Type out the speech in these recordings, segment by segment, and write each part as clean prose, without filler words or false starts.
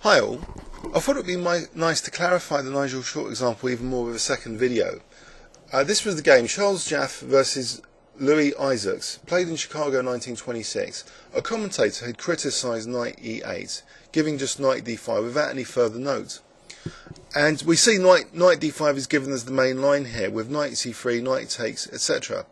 Hi all, I thought it would be nice to clarify the Nigel Short example even more with a second video. This was the game Charles Jaffe versus Louis Isaacs, played in Chicago 1926. A commentator had criticised knight e8, giving just knight d5 without any further note. And we see knight d5 is given as the main line here, with knight c3, knight takes, etc.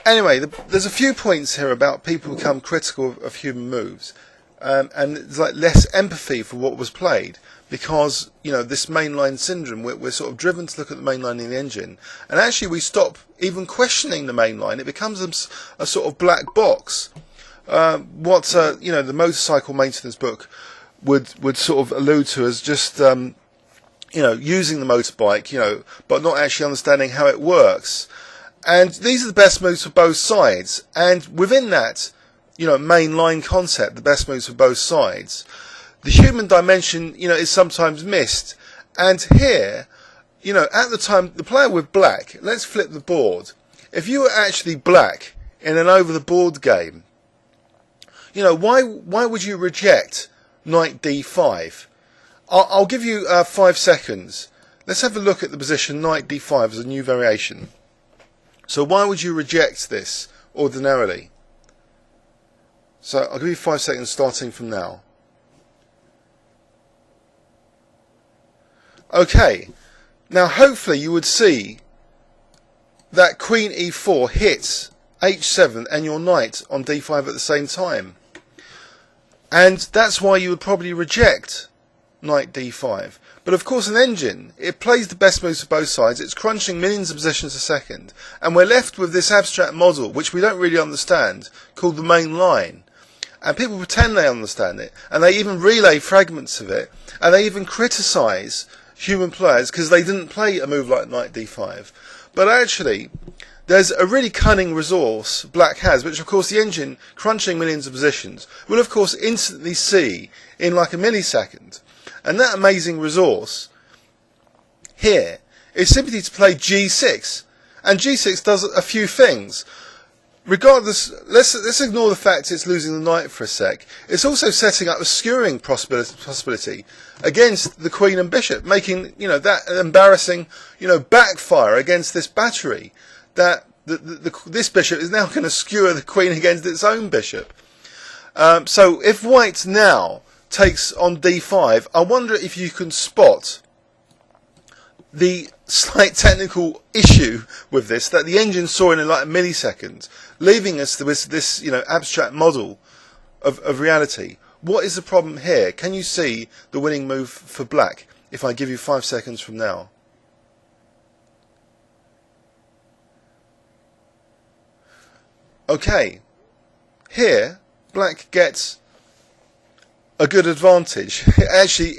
Anyway, there's a few points here about people become critical of human moves. And there's like less empathy for what was played because, you know, this mainline syndrome, we're sort of driven to look at the mainline in the engine, and actually we stop even questioning the mainline. It becomes a sort of black box. What you know, the motorcycle maintenance book would sort of allude to as just you know, using the motorbike, you know, but not actually understanding how it works. And these are the best moves for both sides, and within that, you know, mainline concept, the best moves for both sides, the human dimension, you know, is sometimes missed. And here, you know, at the time, the player with black, let's flip the board. If you were actually black in an over-the-board game, you know, why would you reject knight d5? I'll give you 5 seconds. Let's have a look at the position knight d5 as a new variation. So why would you reject this ordinarily? So I'll give you 5 seconds starting from now. Okay, now hopefully you would see that queen e4 hits h7 and your knight on d5 at the same time. And that's why you would probably reject knight d5. But of course an engine, it plays the best moves for both sides, it's crunching millions of positions a second, and we're left with this abstract model which we don't really understand, called the main line. And people pretend they understand it, and they even relay fragments of it, and they even criticise human players because they didn't play a move like knight d5. But actually, there's a really cunning resource black has, which of course the engine, crunching millions of positions, will of course instantly see in like a millisecond. And that amazing resource here is simply to play g6. And g6 does a few things. Regardless, let's ignore the fact it's losing the knight for a sec. It's also setting up a skewering possibility against the queen and bishop, making, you know, that embarrassing, you know, backfire against this battery. That this bishop is now going to skewer the queen against its own bishop. So if white now takes on d5, I wonder if you can spot the slight technical issue with this that the engine saw in like a millisecond, leaving us with this, you know, abstract model of reality. What is the problem here? Can you see the winning move for black if I give you 5 seconds from now? Okay, here black gets a good advantage. Actually,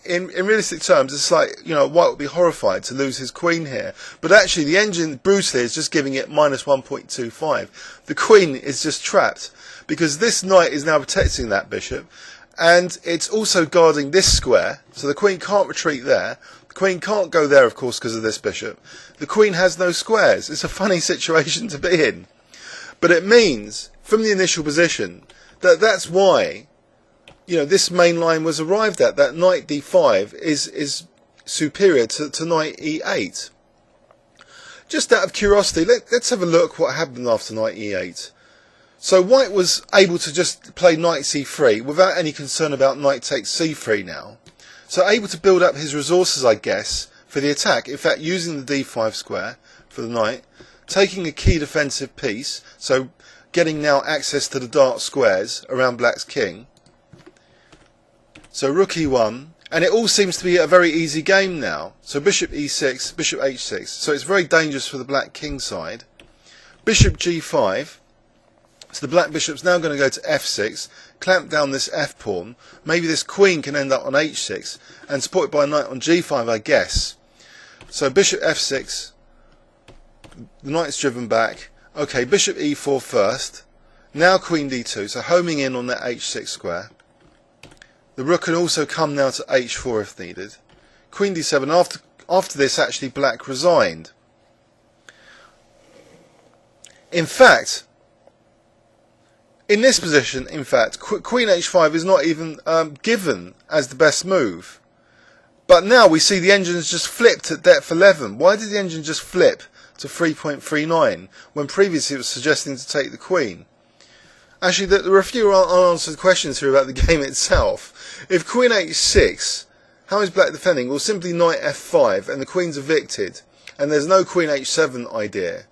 in realistic terms, it's like, you know, white would be horrified to lose his queen here. But actually, the engine brutally is just giving it minus 1.25. The queen is just trapped because this knight is now protecting that bishop, and it's also guarding this square. So the queen can't retreat there. The queen can't go there, of course, because of this bishop. The queen has no squares. It's a funny situation to be in. But it means, from the initial position, that that's why, you know, this main line was arrived at, that knight d5 is superior to knight e8. Just out of curiosity, let's have a look what happened after knight e8. So white was able to just play knight c3 without any concern about knight takes c3 now. So able to build up his resources, I guess, for the attack. In fact, using the d5 square for the knight, taking a key defensive piece, so getting now access to the dark squares around black's king. So rook e1, and it all seems to be a very easy game now. So bishop e6, bishop h6, so it's very dangerous for the black king side. Bishop g5, so the black bishop's now going to go to f6, clamp down this f pawn. Maybe this queen can end up on h6, and supported by a knight on g5, I guess. So bishop f6, the knight's driven back. Okay, bishop e4 first, now queen d2, so homing in on that h6 square. The rook can also come now to h4 if needed. Queen d7. After this, actually, black resigned. In fact, in this position, in fact, Queen h5 is not even given as the best move. But now we see the engine has just flipped at depth 11. Why did the engine just flip to 3.39 when previously it was suggesting to take the queen? Actually, there are a few unanswered questions here about the game itself. If Queen h6, how is black defending? Well, simply knight f5 and the queen's evicted, and there's no Queen h7 idea.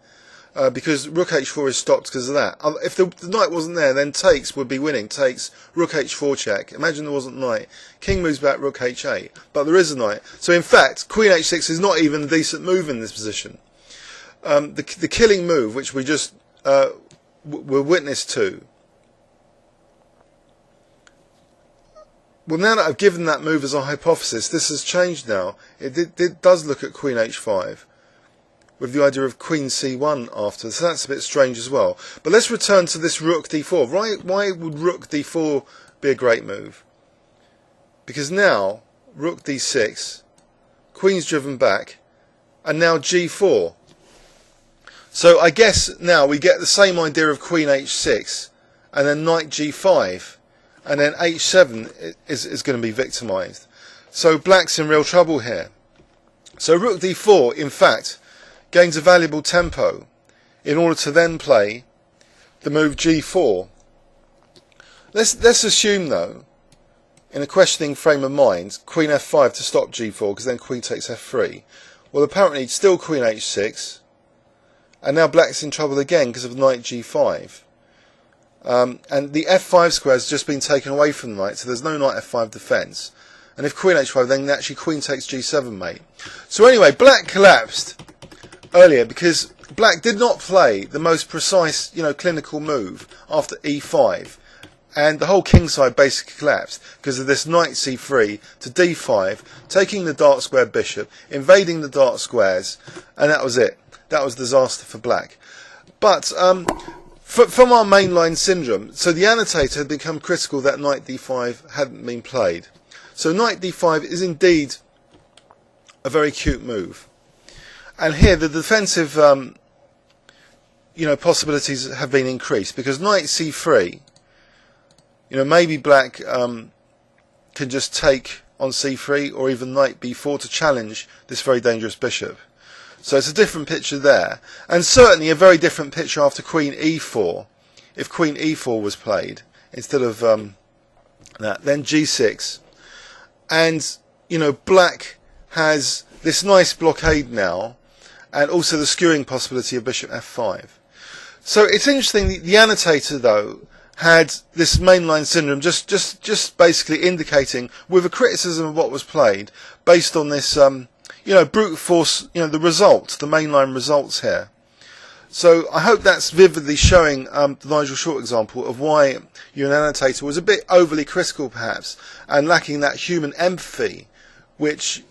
Because rook h4 is stopped because of that. If the knight wasn't there, then takes would be winning. Takes, rook h4 check. Imagine there wasn't knight. King moves back, rook h8. But there is a knight. So in fact, Queen h6 is not even a decent move in this position. The killing move, which we just were witness to. Well, now that I've given that move as a hypothesis, this has changed now. It does look at Queen h5. With the idea of Queen c1 after, so that's a bit strange as well. But let's return to this rook d4. Why would rook d4 be a great move? Because now, rook d6, queen's driven back, and now g4. So I guess now we get the same idea of Queen h6, and then knight g5, and then h7 is going to be victimised. So black's in real trouble here. So rook d4, in fact, gains a valuable tempo in order to then play the move g4. Let's assume, though, in a questioning frame of mind, Queen f5 to stop g4, because then Queen takes f3. Well, apparently it's still Queen h6, and now black's in trouble again because of knight g5. And the f5 square has just been taken away from the knight, so there's no knight f5 defence. And if Queen h5, then actually Queen takes g7, mate. So anyway, black collapsed earlier because black did not play the most precise, clinical move after e5, and the whole kingside basically collapsed because of this knight c3 to d5, taking the dark square bishop, invading the dark squares, and that was it. That was disaster for black. But from our mainline syndrome, so the annotator had become critical that knight d5 hadn't been played. So knight d5 is indeed a very cute move. And here the defensive possibilities have been increased because knight c3, maybe black can just take on c3 or even knight b4 to challenge this very dangerous bishop. So it's a different picture there, and certainly a very different picture after Queen e4. If Queen e4 was played instead of that, then g6, and black has this nice blockade now, and also the skewing possibility of bishop f5. So it's interesting, the annotator, though, had this mainline syndrome just basically indicating, with a criticism of what was played, based on this, brute force, the results, the mainline results here. So I hope that's vividly showing the Nigel Short example of why an annotator was a bit overly critical, perhaps, and lacking that human empathy, which,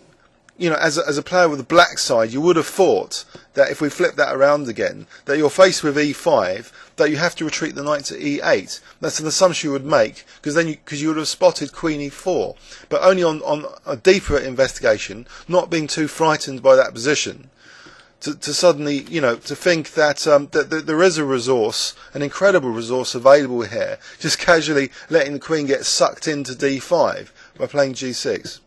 as a player with the black side, you would have thought that if we flip that around again, that you're faced with e5, that you have to retreat the knight to e8. That's an assumption you would make, because you would have spotted Queen e4, but only on a deeper investigation, not being too frightened by that position, to suddenly, to think that that there is a resource, an incredible resource available here, just casually letting the queen get sucked into d5 by playing g6.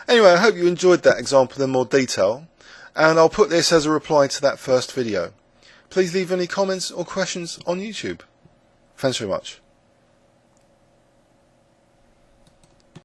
Anyway, I hope you enjoyed that example in more detail, and I'll put this as a reply to that first video. Please leave any comments or questions on YouTube. Thanks very much.